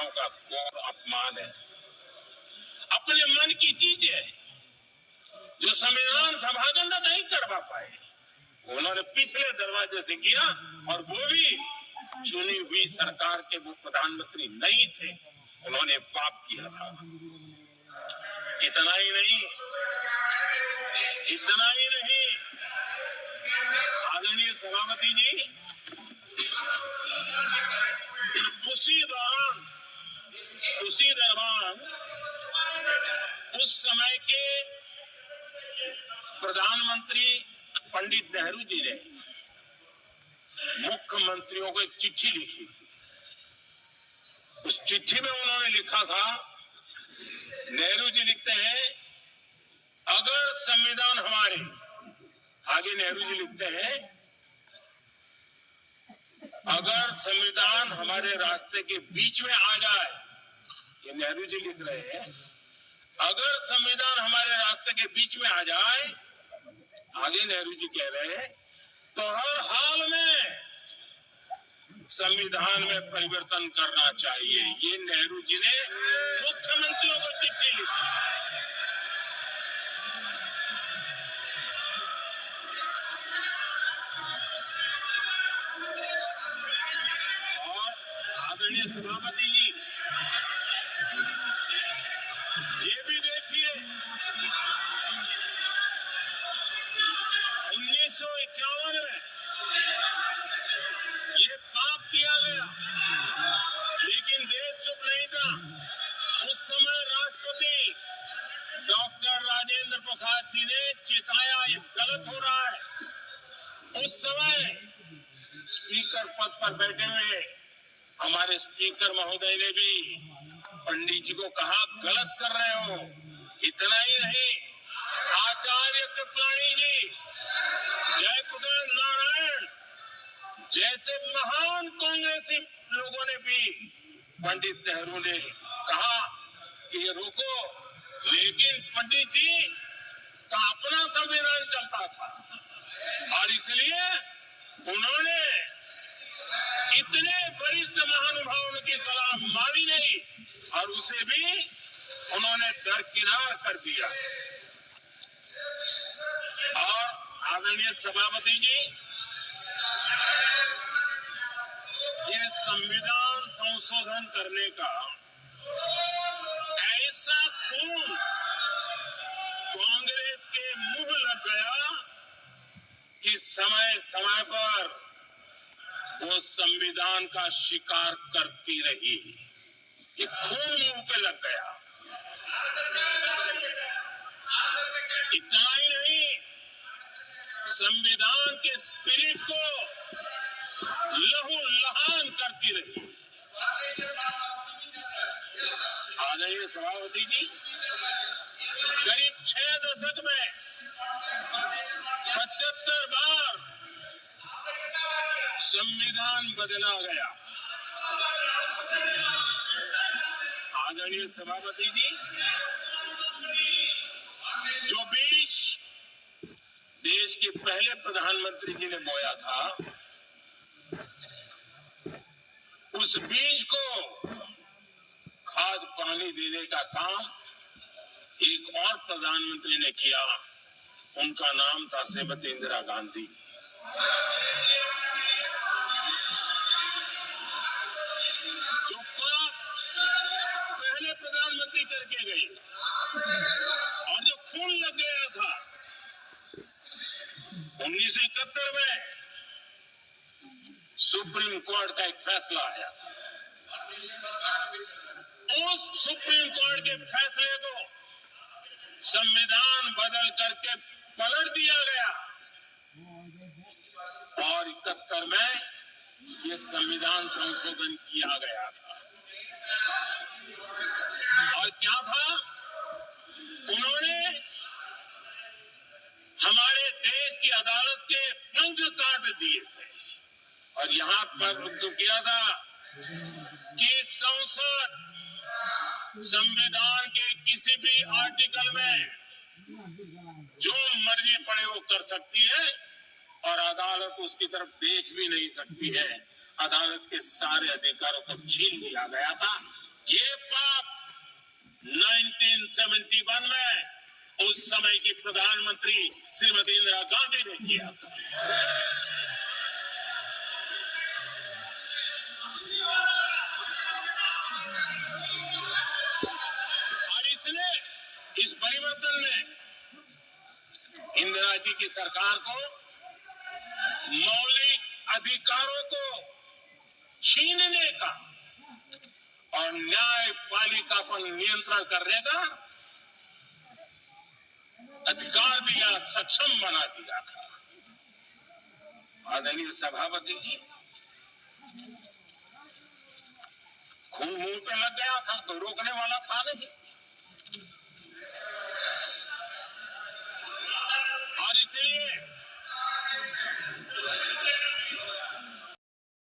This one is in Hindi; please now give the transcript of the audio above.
संविधानकर्ताओं का घोर अपमान है। अपने मन की चीजें जो संविधान सभा के अंदर नहीं करवा पाए, उन्होंने पिछले दरवाजे से किया, और वो भी चुनी हुई सरकार के वो प्रधानमंत्री नहीं थे, उन्होंने पाप किया था। इतना ही नहीं, आदरणीय सभापति जी, उसी दौरान उस समय के प्रधानमंत्री पंडित नेहरू जी ने मुख्यमंत्रियों को एक चिट्ठी लिखी थी। उस चिट्ठी में उन्होंने लिखा था, नेहरू जी लिखते हैं, अगर संविधान हमारे, आगे नेहरू जी लिखते हैं, अगर संविधान हमारे रास्ते के बीच में आ जाए, ये नेहरू जी लिख रहे हैं, अगर संविधान हमारे रास्ते के बीच में आ जाए, आगे नेहरू जी कह रहे हैं, तो हर हाल में संविधान में परिवर्तन करना चाहिए। ये नेहरू जी ने मुख्यमंत्रियों को चिट्ठी लिखी। और आदरणीय सभापति जी, ये भी देखिए, 1951 में ये पाप किया गया, लेकिन देश चुप नहीं था। उस समय राष्ट्रपति डॉक्टर राजेंद्र प्रसाद जी ने चेताया, ये गलत हो रहा है। उस समय स्पीकर पद पर बैठे हुए हमारे स्पीकर महोदय ने भी पंडित जी को कहा, गलत कर रहे हो। इतना ही नहीं, आचार्य कृपलानी जी, जयप्रकाश नारायण जैसे महान कांग्रेसी लोगों ने भी पंडित नेहरू ने कहा कि ये रोको, लेकिन पंडित जी का अपना संविधान चलता था, और इसलिए उन्होंने इतने वरिष्ठ महानुभावों की सलाह मानी नहीं, और उसे भी उन्होंने दरकिनार कर दिया। और आदरणीय सभापति जी, ये संविधान संशोधन करने का ऐसा खून कांग्रेस के मुंह लग गया कि समय समय पर वो संविधान का शिकार करती रही। ये खून मुंह पे लग गया। इतना ही नहीं, संविधान के स्पिरिट को लहू लहान करती रही। आदरणीय सभापति जी, करीब 6 दशक में 75 बार संविधान बदला गया। आदरणीय सभापति जी, जो बीज देश के पहले प्रधानमंत्री जी ने बोया था, उस बीज को खाद पानी देने का काम एक और प्रधानमंत्री ने किया। उनका नाम था श्रीमती इंदिरा गांधी। जो पाप पहले प्रधानमंत्री करके गई, और जो खून लग गया था 1971 में, सुप्रीम कोर्ट का एक फैसला आया था। उस सुप्रीम कोर्ट के फैसले को संविधान बदल करके पलट दिया गया, और 71 में ये संविधान संशोधन किया गया था। और क्या था, उन्होंने हमारे देश की अदालत के पंख काट दिए थे, और यहाँ पर तो किया था कि संसद संविधान के किसी भी आर्टिकल में जो मर्जी पड़े वो कर सकती है, और अदालत उसकी तरफ देख भी नहीं सकती है। अदालत के सारे अधिकारों को छीन लिया गया था, 1971 में उस समय की प्रधानमंत्री श्रीमती इंदिरा गांधी ने किया। और इसने, इस परिवर्तन ने इंदिरा जी की सरकार को मौलिक अधिकारों को छीनने का और न्यायपालिका पर नियंत्रण करने का अधिकार दिया, सक्षम बना दिया था। आदरणीय सभापति जी, खून मुंह पे लग गया था, कोई रोकने वाला था नहीं।